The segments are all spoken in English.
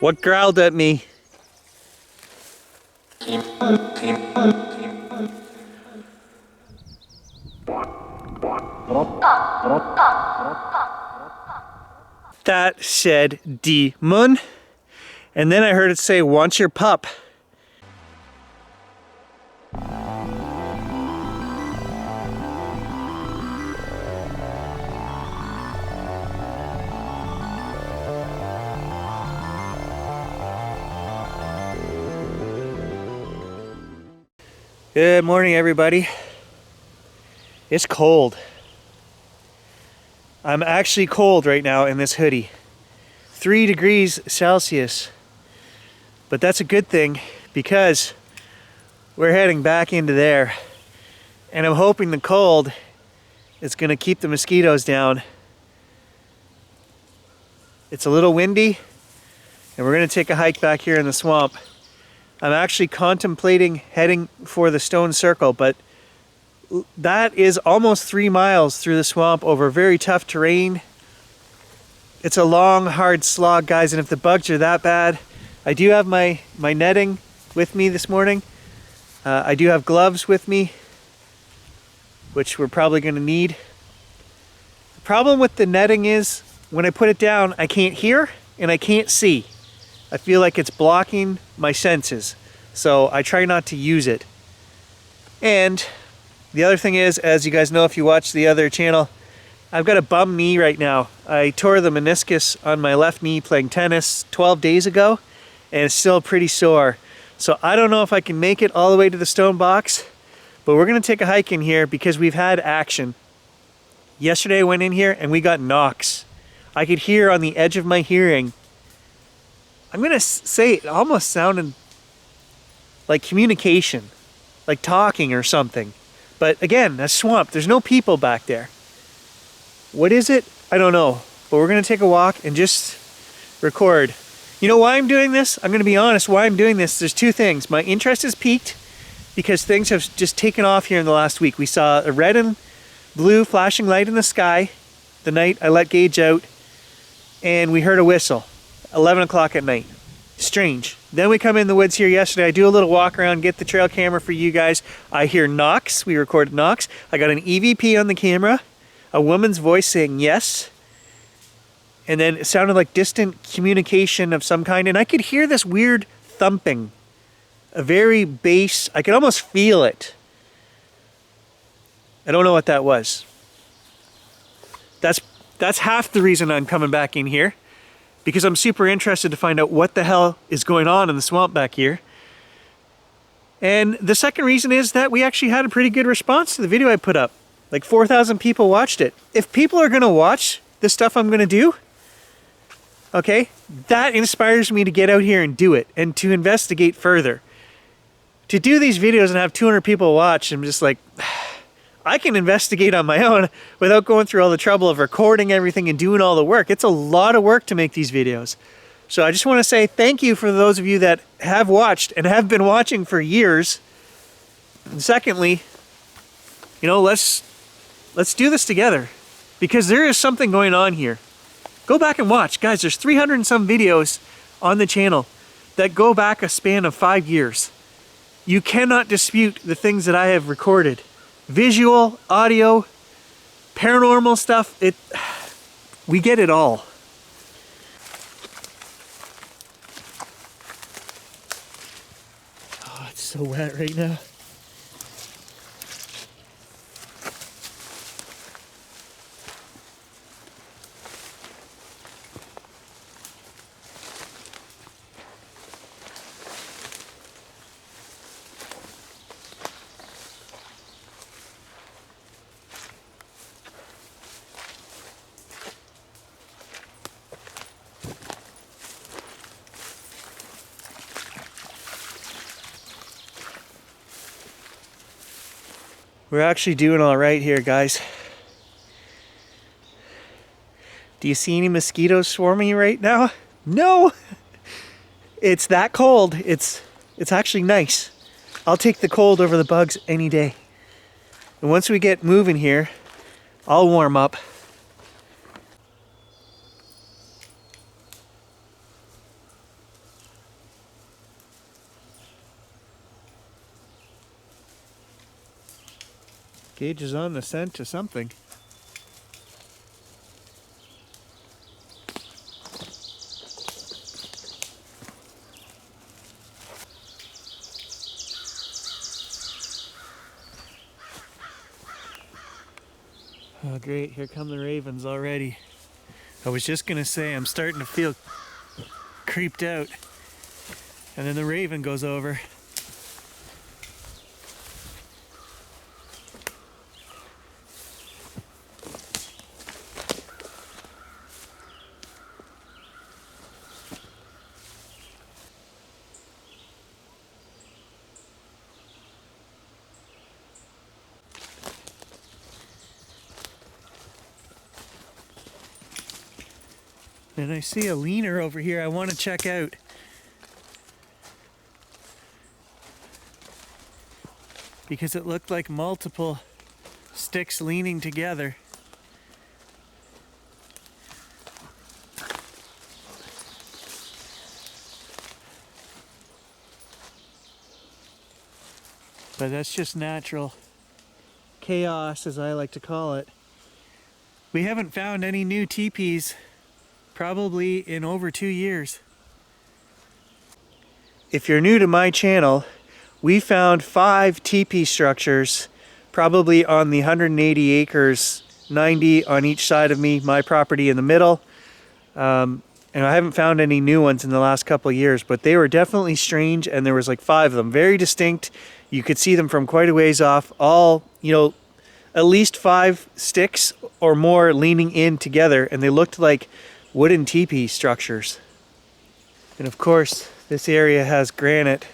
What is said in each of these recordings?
What growled at me? That said demon. And then I heard it say, "Want your pup?" Good morning, everybody. It's cold. I'm actually cold right now in this hoodie. 3 degrees Celsius. But that's a good thing because we're heading back into there. And I'm hoping the cold is going to keep the mosquitoes down. It's a little windy, and we're going to take a hike back here in the swamp. I'm actually contemplating heading for the stone circle, but that is almost 3 miles through the swamp over very tough terrain. It's a long, hard slog, guys, and if the bugs are that bad, I do have my netting with me this morning. I do have gloves with me, which we're probably going to need. The problem with the netting is when I put it down, I can't hear and I can't see. I feel like it's blocking my senses, so I try not to use it. And the other thing is, as you guys know if you watch the other channel, I've got a bum knee right now. I tore the meniscus on my left knee playing tennis 12 days ago, and it's still pretty sore. So I don't know if I can make it all the way to the stone box, but we're gonna take a hike in here because we've had action. Yesterday I went in here and we got knocks. I could hear on the edge of my hearing. I'm gonna say it almost sounded like communication, like talking or something. But again, that's swamp. There's no people back there. What is it? I don't know. But we're gonna take a walk and just record. You know why I'm doing this? I'm gonna be honest, why I'm doing this, there's 2 things. My interest is peaked because things have just taken off here in the last week. We saw a red and blue flashing light in the sky the night I let Gage out, and we heard a whistle. 11 o'clock at night. Strange. Then we come in the woods here yesterday. I do a little walk around, get the trail camera for you guys. I hear knocks. We recorded knocks. I got an EVP on the camera. A woman's voice saying yes. And then it sounded like distant communication of some kind. And I could hear this weird thumping. A very bass. I could almost feel it. I don't know what that was. That's half the reason I'm coming back in here. Because I'm super interested to find out what the hell is going on in the swamp back here. And the second reason is that we actually had a pretty good response to the video I put up. Like 4,000 people watched it. If people are gonna watch the stuff I'm gonna do, okay, that inspires me to get out here and do it and to investigate further. To do these videos and have 200 people watch, I'm just like, I can investigate on my own without going through all the trouble of recording everything and doing all the work. It's a lot of work to make these videos. So I just want to say thank you for those of you that have watched and have been watching for years. And secondly, you know, let's do this together because there is something going on here. Go back and watch. Guys, there's 300 and some videos on the channel that go back a span of 5 years. You cannot dispute the things that I have recorded. Visual, audio, paranormal stuff, we get it all. Oh, it's so wet right now. We're actually doing all right here, guys. Do you see any mosquitoes swarming right now? No! It's that cold. It's actually nice. I'll take the cold over the bugs any day. And once we get moving here, I'll warm up. Gage is on the scent to something. Oh great, here come the ravens already. I was just gonna say I'm starting to feel creeped out. And then the raven goes over. And I see a leaner over here I want to check out. Because it looked like multiple sticks leaning together. But that's just natural chaos, as I like to call it. We haven't found any new teepees probably in over 2 years. If you're new to my channel, we found 5 teepee structures, probably on the 180 acres, 90 on each side of me, my property in the middle. And I haven't found any new ones in the last couple of years, but they were definitely strange, and there was like 5 of them, very distinct. You could see them from quite a ways off, all, you know, at least 5 sticks or more leaning in together, and they looked like wooden teepee structures. And of course, this area has granite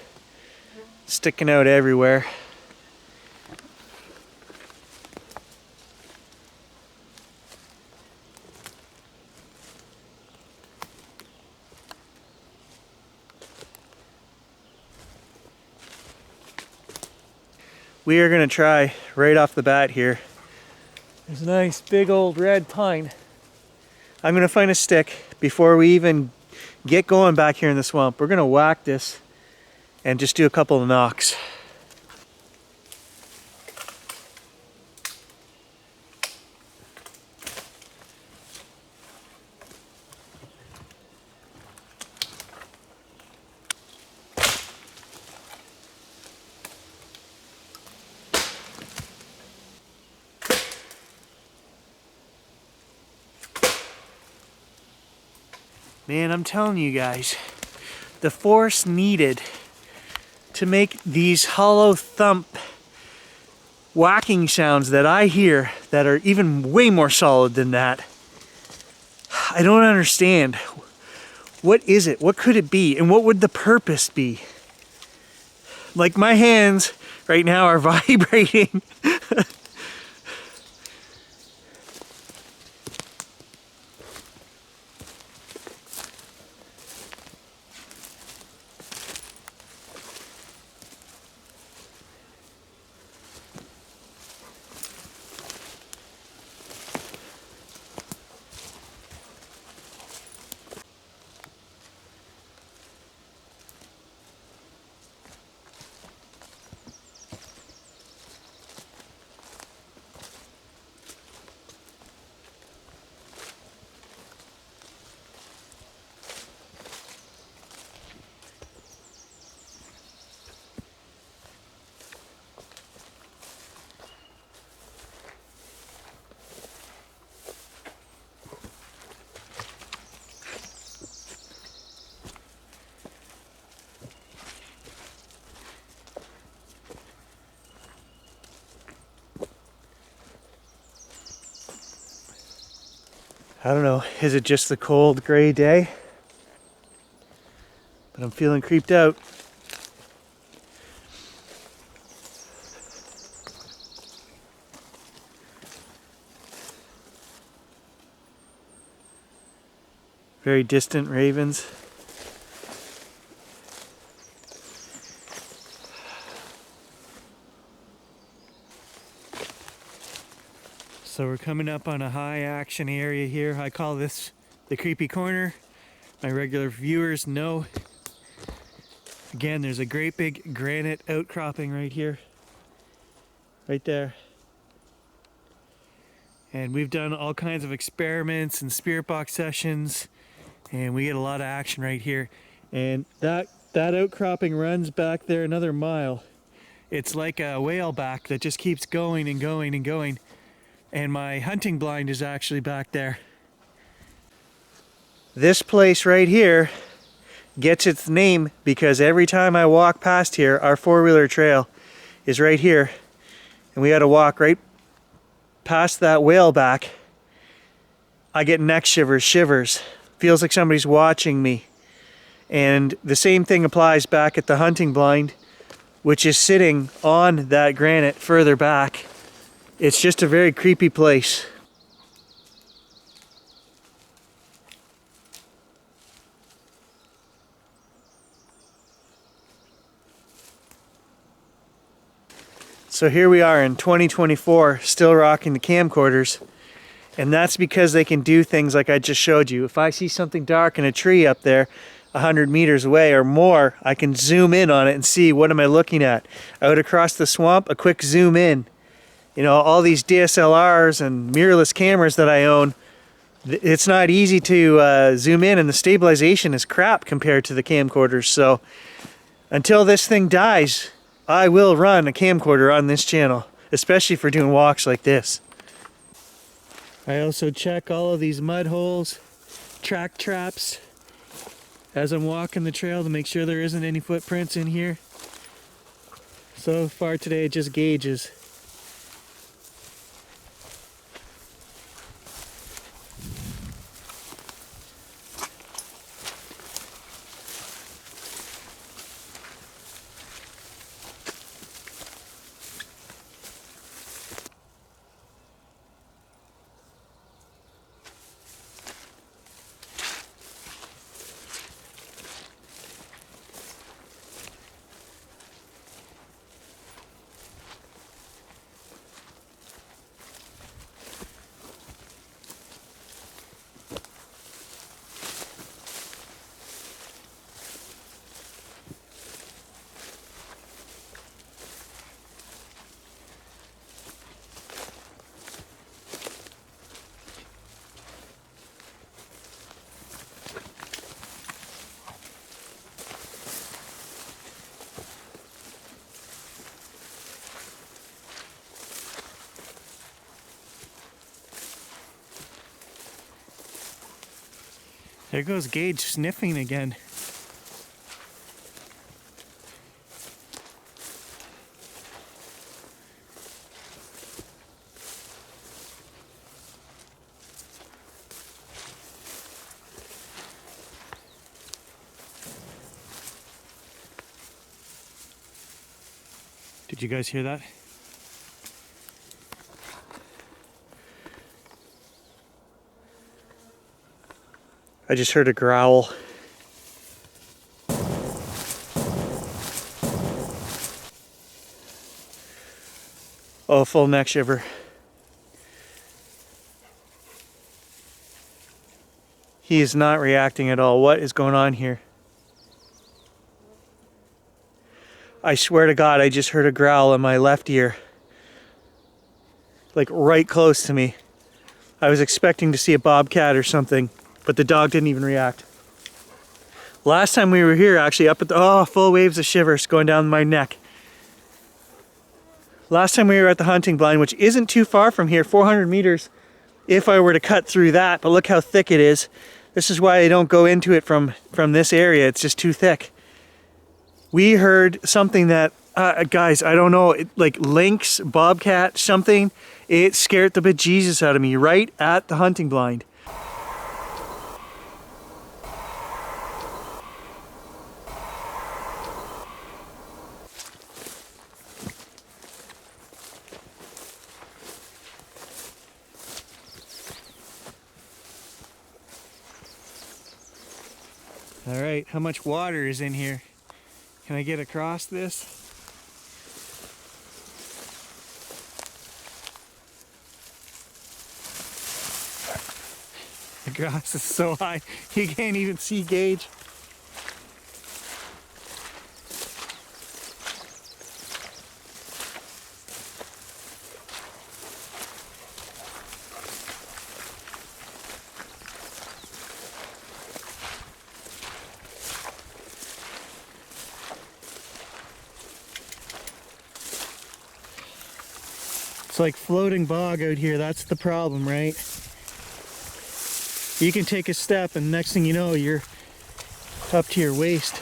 sticking out everywhere. We are going to try right off the bat here. There's a nice big old red pine. I'm going to find a stick before we even get going back here in the swamp. We're going to whack this and just do a couple of knocks. Man, I'm telling you guys, the force needed to make these hollow thump whacking sounds that I hear that are even way more solid than that. I don't understand. What is it? What could it be? And what would the purpose be? Like, my hands right now are vibrating. I don't know, is it just the cold gray day? But I'm feeling creeped out. Very distant ravens. So we're coming up on a high action area here. I call this the creepy corner. My regular viewers know. Again, there's a great big granite outcropping right here. Right there. And we've done all kinds of experiments and spirit box sessions, and we get a lot of action right here. And that outcropping runs back there another mile. It's like a whaleback that just keeps going and going and going. And my hunting blind is actually back there. This place right here gets its name because every time I walk past here, our four-wheeler trail is right here. And we got to walk right past that whaleback. I get neck shivers. Feels like somebody's watching me. And the same thing applies back at the hunting blind, which is sitting on that granite further back. It's just a very creepy place. So here we are in 2024, still rocking the camcorders. And that's because they can do things like I just showed you. If I see something dark in a tree up there, 100 meters away or more, I can zoom in on it and see what am I looking at. Out across the swamp, a quick zoom in. You know, all these DSLRs and mirrorless cameras that I own, it's not easy to zoom in, and the stabilization is crap compared to the camcorders. So until this thing dies, I will run a camcorder on this channel, especially for doing walks like this. I also check all of these mud holes, track traps, as I'm walking the trail to make sure there isn't any footprints in here. So far today it just gauges. There goes Gage sniffing again. Did you guys hear that? I just heard a growl. Oh, full neck shiver. He is not reacting at all. What is going on here? I swear to God, I just heard a growl in my left ear. Like right close to me. I was expecting to see a bobcat or something, but the dog didn't even react. Last time we were here, actually, up at the, oh, full waves of shivers going down my neck. Last time we were at the hunting blind, which isn't too far from here, 400 meters, if I were to cut through that, but look how thick it is. This is why I don't go into it from this area, it's just too thick. We heard something that, guys, I don't know, like lynx, bobcat, something. It scared the bejesus out of me right at the hunting blind. All right, how much water is in here? Can I get across this? The grass is so high, you can't even see Gage. It's like floating bog out here. That's the problem, right? You can take a step and next thing you know, you're up to your waist.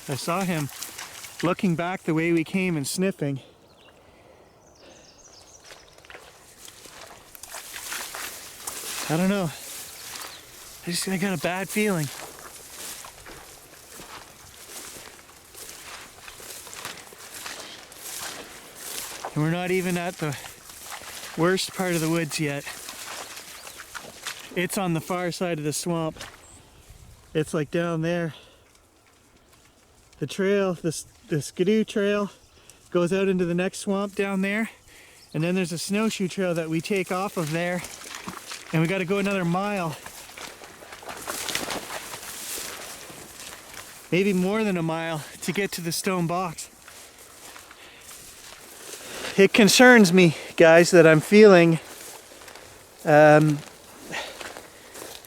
I saw him looking back the way we came and sniffing. I don't know. I got a bad feeling. And we're not even at the worst part of the woods yet. It's on the far side of the swamp. It's like down there. The trail, the skidoo trail, goes out into the next swamp down there. And then there's a snowshoe trail that we take off of there. And we got to go another mile. Maybe more than a mile to get to the stone box. It concerns me, guys, that I'm feeling a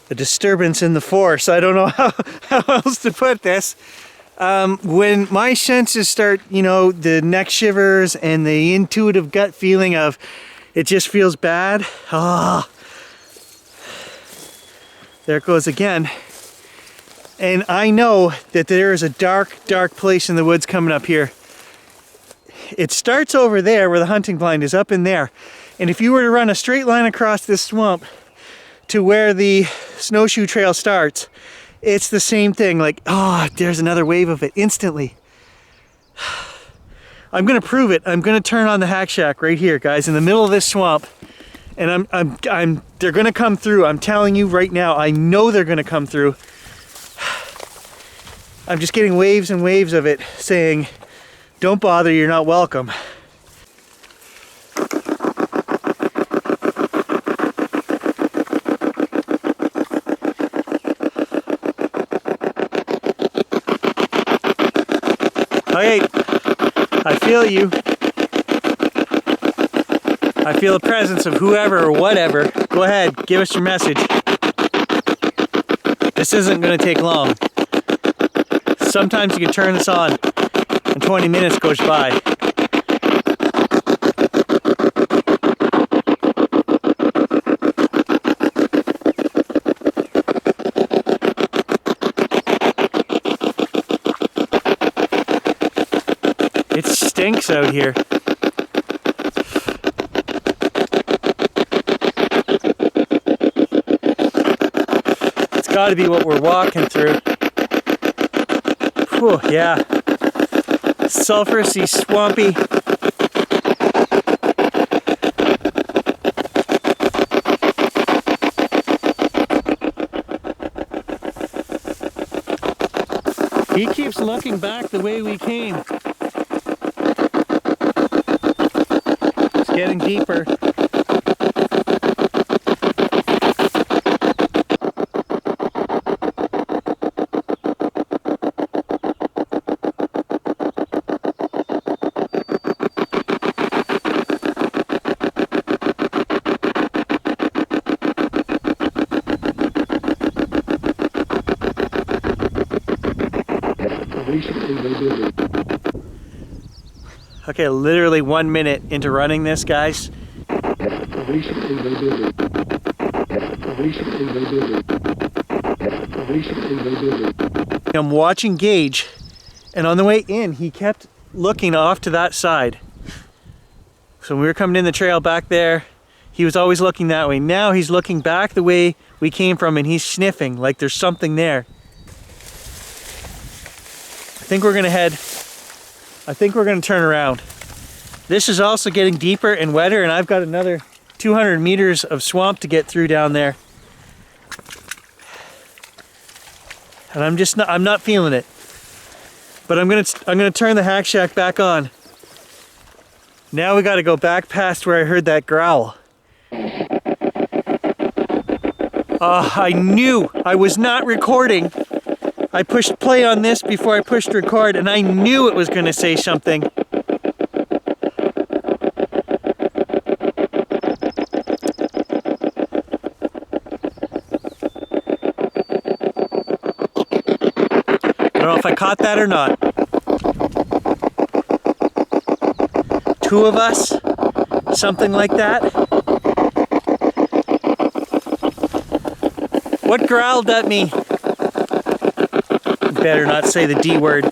disturbance in the force. I don't know how else to put this. When my senses start, you know, the neck shivers and the intuitive gut feeling of it just feels bad. Ah, there it goes again. And I know that there is a dark, dark place in the woods coming up here. It starts over there where the hunting blind is, up in there. And if you were to run a straight line across this swamp to where the snowshoe trail starts, it's the same thing. Like, oh, there's another wave of it instantly. I'm gonna prove it. I'm gonna turn on the hack shack right here, guys, in the middle of this swamp. And they're gonna come through. I'm telling you right now, I know they're gonna come through. I'm just getting waves and waves of it saying, don't bother, you're not welcome. Okay, I feel you. I feel the presence of whoever or whatever. Go ahead, give us your message. This isn't going to take long. Sometimes you can turn this on and 20 minutes goes by. It stinks out here. It's got to be what we're walking through. Whew, yeah. Sulfurousy, swampy. He keeps looking back the way we came. It's getting deeper. Okay, literally 1 minute into running this, guys. I'm watching Gage, and on the way in, he kept looking off to that side. So when we were coming in the trail back there, he was always looking that way. Now he's looking back the way we came from, and he's sniffing like there's something there. I think we're gonna turn around. This is also getting deeper and wetter, and I've got another 200 meters of swamp to get through down there. And I'm not feeling it. But I'm gonna turn the hack shack back on. Now we gotta go back past where I heard that growl. I knew I was not recording. I pushed play on this before I pushed record, and I knew it was going to say something. caught that or not. Two of us, something like that. What growled at me? Better not say the D word.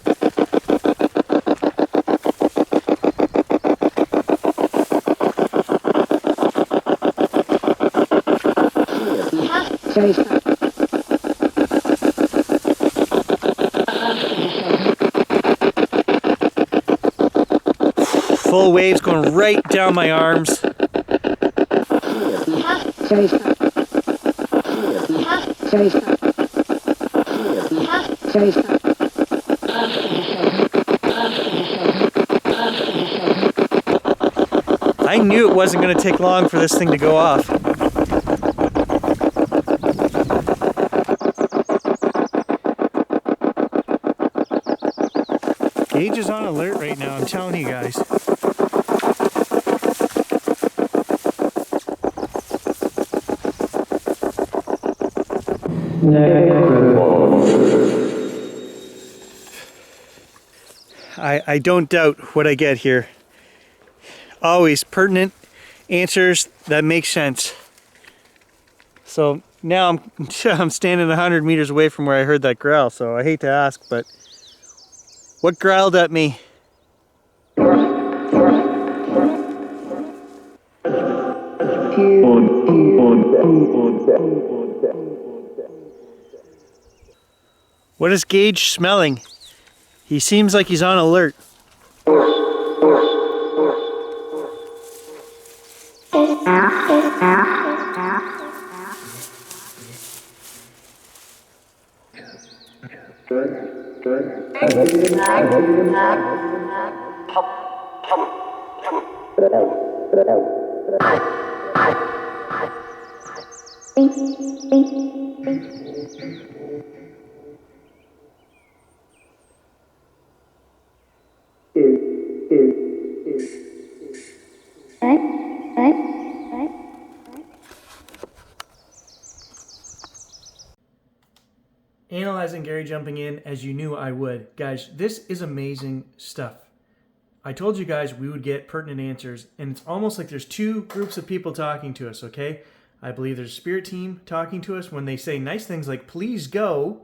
Full waves going right down my arms. I knew it wasn't going to take long for this thing to go off. Gage is on alert right now, I'm telling you guys. I don't doubt what I get here. Always pertinent answers that make sense. So now I'm standing 100 meters away from where I heard that growl, so I hate to ask, but what growled at me? What is Gage smelling? He seems like he's on alert. Analyzing Gary jumping in as you knew I would. Guys, this is amazing stuff. I told you guys we would get pertinent answers, and it's almost like there's two groups of people talking to us, okay? I believe there's a spirit team talking to us when they say nice things like, please go.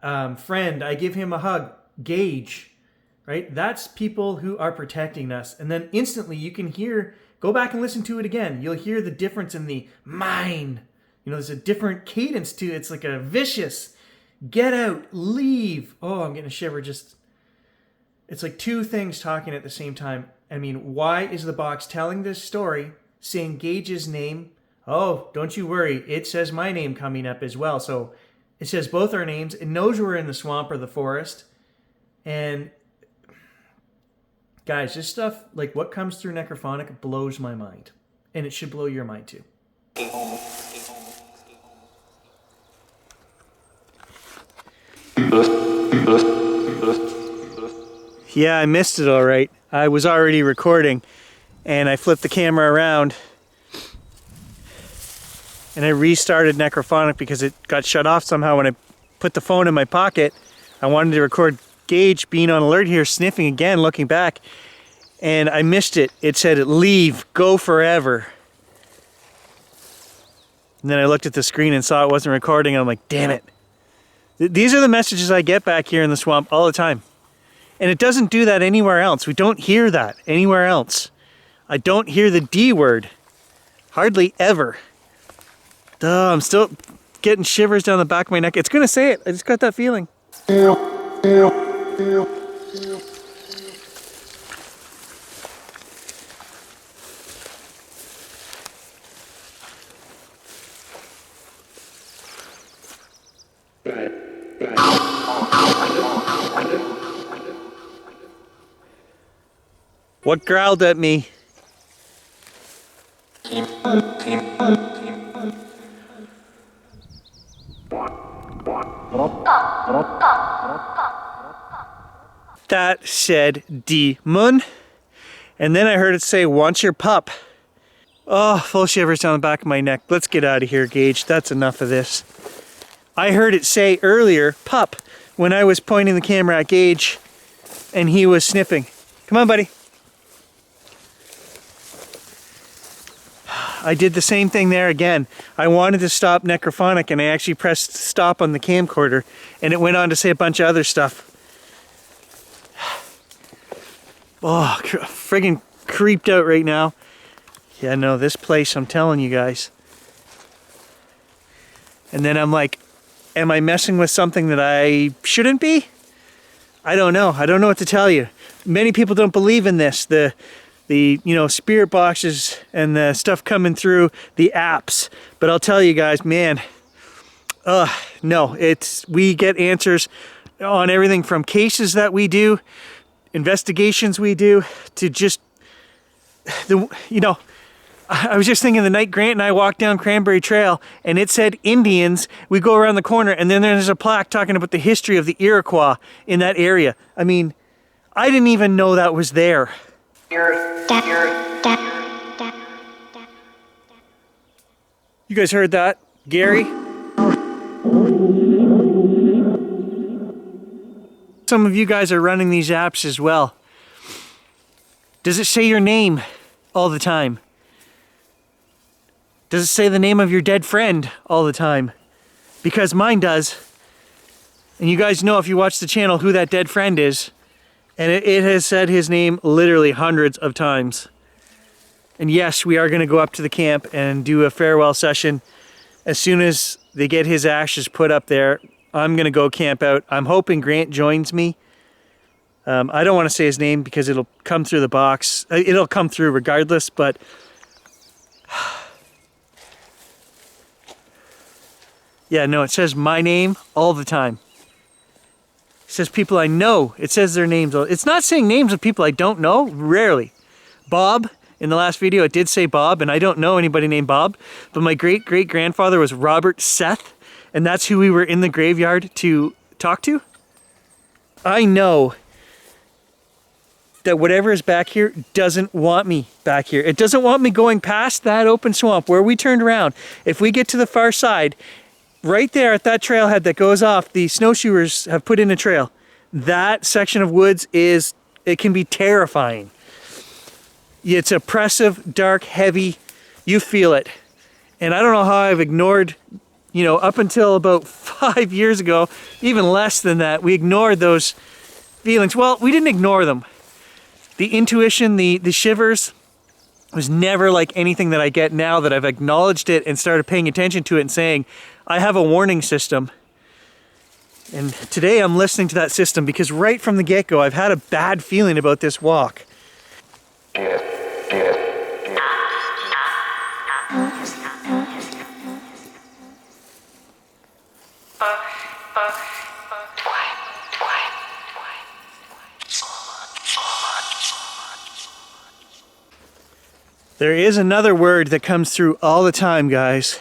Friend, I give him a hug. Gage, right? That's people who are protecting us. And then instantly you can hear, go back and listen to it again. You'll hear the difference in the mine. You know, there's a different cadence to it. It's like a vicious, get out, leave. Oh, I'm getting a shiver just. It's like two things talking at the same time. I mean, why is the box telling this story, saying Gage's name? Oh, don't you worry. It says my name coming up as well. So it says both our names. It knows we're in the swamp or the forest. And guys, this stuff, like what comes through Necrophonic blows my mind. And it should blow your mind too. Yeah, I missed it all right. I was already recording and I flipped the camera around and I restarted Necrophonic because it got shut off somehow when I put the phone in my pocket. I wanted to record Gage being on alert here, sniffing again, looking back, and I missed it. It said, leave, go forever. And then I looked at the screen and saw it wasn't recording and I'm like, damn it. These are the messages I get back here in the swamp all the time. And it doesn't do that anywhere else. We don't hear that anywhere else. I don't hear the D word. Hardly ever. Duh, I'm still getting shivers down the back of my neck. It's gonna say it. I just got that feeling. What growled at me? That said demon. And then I heard it say, want your pup. Oh, full shivers down the back of my neck. Let's get out of here, Gage. That's enough of this. I heard it say earlier, pup. when I was pointing the camera at Gage and he was sniffing. Come on, buddy. I did the same thing there again. I wanted to stop necrophonic and I actually pressed stop on the camcorder and it went on to say a bunch of other stuff. Oh, friggin' creeped out right now. Yeah, no, this place, I'm telling you guys. And then I'm like, am I messing with something that I shouldn't be? I don't know. I don't know what to tell you. Many people don't believe in this. The spirit boxes and the stuff coming through the apps. But I'll tell you guys, man, no, we get answers on everything from cases that we do, investigations we do, to just, I was just thinking the night Grant and I walked down Cranberry Trail and it said Indians. We go around the corner and then there's a plaque talking about the history of the Iroquois in that area. I mean, I didn't even know that was there. You guys heard that? Gary? Some of you guys are running these apps as well. Does it say your name all the time? Does it say the name of your dead friend all the time? Because mine does. And you guys know if you watch the channel who that dead friend is. And it has said his name literally hundreds of times. And yes, we are going to go up to the camp and do a farewell session. As soon as they get his ashes put up there, I'm going to go camp out. I'm hoping Grant joins me. I don't want to say his name because it'll come through the box. It'll come through regardless, but... Yeah, no, it says my name all the time. It says people I know. It says their names. It's not saying names of people I don't know, rarely. Bob, in the last video, it did say Bob, and I don't know anybody named Bob, but my great-great-grandfather was Robert Seth, and that's who we were in the graveyard to talk to. I know that whatever is back here doesn't want me back here. It doesn't want me going past that open swamp where we turned around. If we get to the far side, right there at that trailhead that goes off, the snowshoers have put in a trail. That section of woods it can be terrifying. It's oppressive, dark, heavy. You feel it. And I don't know how I've ignored, up until about 5 years ago, even less than that, we ignored those feelings. Well, we didn't ignore them. The intuition, the shivers, was never like anything that I get now that I've acknowledged it and started paying attention to it and saying, I have a warning system. And today I'm listening to that system because right from the get-go I've had a bad feeling about this walk. There is another word that comes through all the time, guys.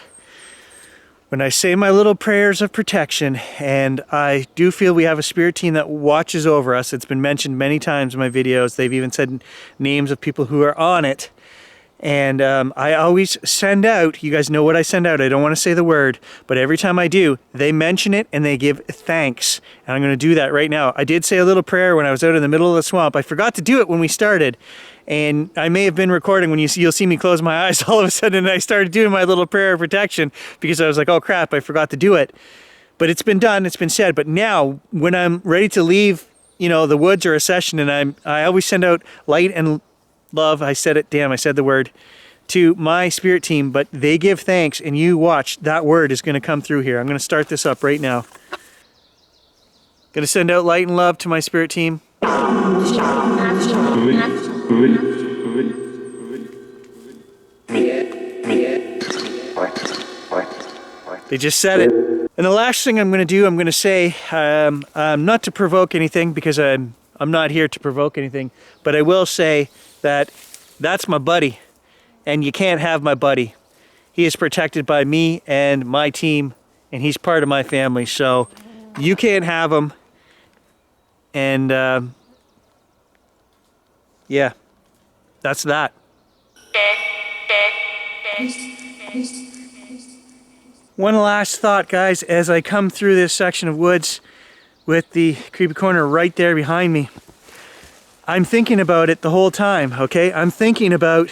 When I say my little prayers of protection, and I do feel we have a spirit team that watches over us. It's been mentioned many times in my videos. They've even said names of people who are on it. And I always send out, you guys know what I send out. I don't want to say the word, but every time I do, they mention it and they give thanks. And I'm going to do that right now. I did say a little prayer when I was out in the middle of the swamp. I forgot to do it when we started. And I may have been recording when you'll see me close my eyes all of a sudden and I started doing my little prayer of protection because I was like, oh crap, I forgot to do it. But it's been done, it's been said. But now when I'm ready to leave, the woods or a session, and I always send out light and love, I said it, damn, I said the word, to my spirit team, but they give thanks, and you watch, that word is going to come through here. I'm going to start this up right now. Going to send out light and love to my spirit team. They just said it. And the last thing I'm going to do, I'm going to say, not to provoke anything, because I'm not here to provoke anything, but I will say that that's my buddy, and you can't have my buddy. He is protected by me and my team, and he's part of my family, so you can't have him. And yeah, that's that. One last thought, guys, as I come through this section of woods. with the creepy corner right there behind me. I'm thinking about it the whole time, okay? I'm thinking about,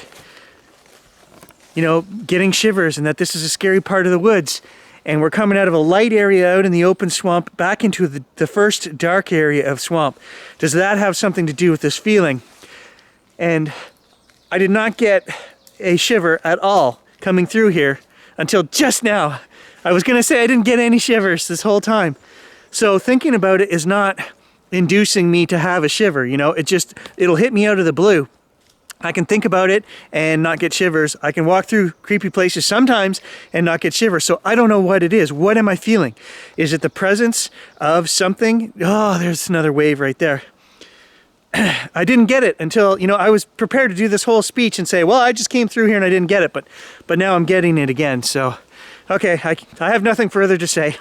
you know, getting shivers and that this is a scary part of the woods. And we're coming out of a light area out in the open swamp back into the first dark area of swamp. Does that have something to do with this feeling? And I did not get a shiver at all coming through here until just now. I was gonna say I didn't get any shivers this whole time. So thinking about it is not inducing me to have a shiver, you know, it'll hit me out of the blue. I can think about it and not get shivers. I can walk through creepy places sometimes and not get shivers. So I don't know what it is. What am I feeling? Is it the presence of something? Oh, there's another wave right there. I didn't get it until, you know, I was prepared to do this whole speech and say, well, I just came through here and I didn't get it, but now I'm getting it again. So, okay, I have nothing further to say.